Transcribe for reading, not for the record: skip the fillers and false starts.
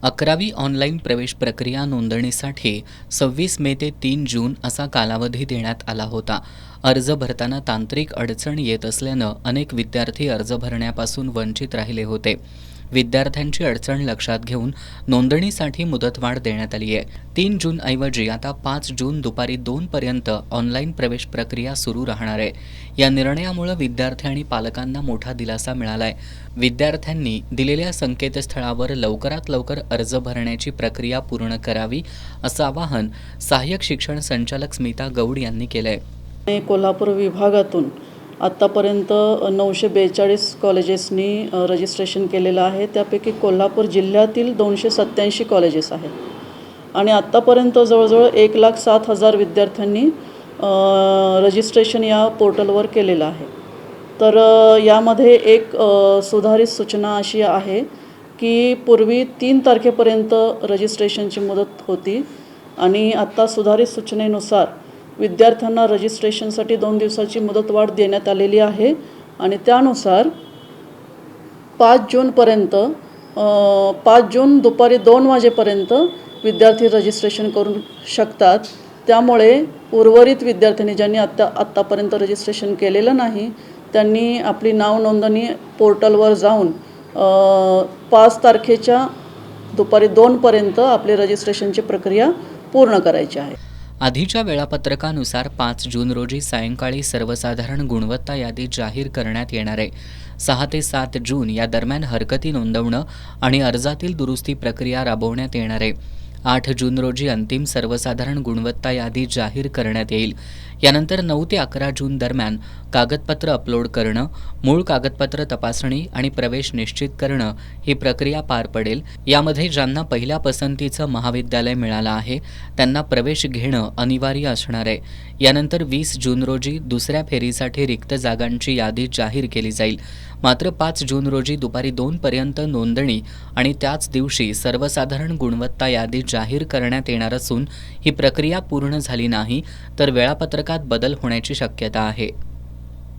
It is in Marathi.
11वी ऑनलाईन प्रवेश प्रक्रिया नोंदणीसाठी 26 मे ते 3 जून असा कालावधी देण्यात आला होता. अर्ज भरताना तांत्रिक अडचण येत असल्यानं अनेक विद्यार्थी अर्ज भरण्यापासून वंचित राहिले होते. विद्यार्थ्यांची अडचण लक्षात घेऊन नोंदणीसाठी मुदतवाढ देण्यात आली आहे. 3 जूनऐवजी आता 5 जून दुपारी 2 पर्यंत ऑनलाईन प्रवेश प्रक्रिया सुरू राहणार आहे. या निर्णयामुळे विद्यार्थी आणि पालकांना मोठा दिलासा मिळालाय. विद्यार्थ्यांनी दिलेल्या संकेतस्थळावर लवकरात लवकर अर्ज भरण्याची प्रक्रिया पूर्ण करावी असं आवाहन सहाय्यक शिक्षण संचालक स्मिता गौड यांनी केलंय. कोल्हापूर विभागातून आत्तापर्यंत 942 कॉलेजेसनी रजिस्ट्रेशन केलेलं आहे. त्यापैकी कोल्हापूर जिल्ह्यातील 287 कॉलेजेस आहेत आणि आत्तापर्यंत जवळजवळ 1,07,000 विद्यार्थ्यांनी रजिस्ट्रेशन या पोर्टलवर केलेलं आहे. तर यामध्ये एक सुधारित सूचना अशी आहे की पूर्वी 3 तारखेपर्यंत रजिस्ट्रेशनची मुदत होती आणि आत्ता सुधारित सूचनेनुसार विद्यार्थ्यांना रजिस्ट्रेशनसाठी 2 दिवसाची मुदतवाढ देण्यात आलेली आहे आणि त्यानुसार 5 जूनपर्यंत 5 जून दुपारी 2 वाजेपर्यंत विद्यार्थी रजिस्ट्रेशन करू शकतात. त्यामुळे उर्वरित विद्यार्थ्यांनी ज्यांनी आत्तापर्यंत रजिस्ट्रेशन केलेलं नाही त्यांनी आपली नाव नोंदणी पोर्टलवर जाऊन 5 तारखेच्या दुपारी 2 पर्यंत आपली रजिस्ट्रेशनची प्रक्रिया पूर्ण करायची आहे. आधीच्या वेळापत्रकानुसार 5 जून रोजी सायंकाळी सर्वसाधारण गुणवत्ता यादी जाहीर करण्यात येणार आहे. 6 ते 7 जून या दरम्यान हरकती नोंदवणं आणि अर्जातील दुरुस्ती प्रक्रिया राबवण्यात येणार आहे. 8 जून रोजी अंतिम सर्वसाधारण गुणवत्ता यादी जाहीर करण्यात येईल. यानंतर 9 ते 11 जून दरम्यान कागदपत्र अपलोड करणं, मूळ कागदपत्र तपासणी आणि प्रवेश निश्चित करणं ही प्रक्रिया पार पडेल. यामध्ये ज्यांना पहिल्या पसंतीचं महाविद्यालय मिळालं आहे त्यांना प्रवेश घेणं अनिवार्य असणार आहे. यानंतर 20 जून रोजी दुसऱ्या फेरीसाठी रिक्त जागांची यादी जाहीर केली जाईल. मात्र 5 जून रोजी दुपारी 2 पर्यंत नोंदणी आणि त्याच दिवशी सर्वसाधारण गुणवत्ता यादी जाहीर करण्यात येणार असून ही प्रक्रिया पूर्ण झाली नाही तर वेळापत्रकात बदल होण्याची शक्यता आहे.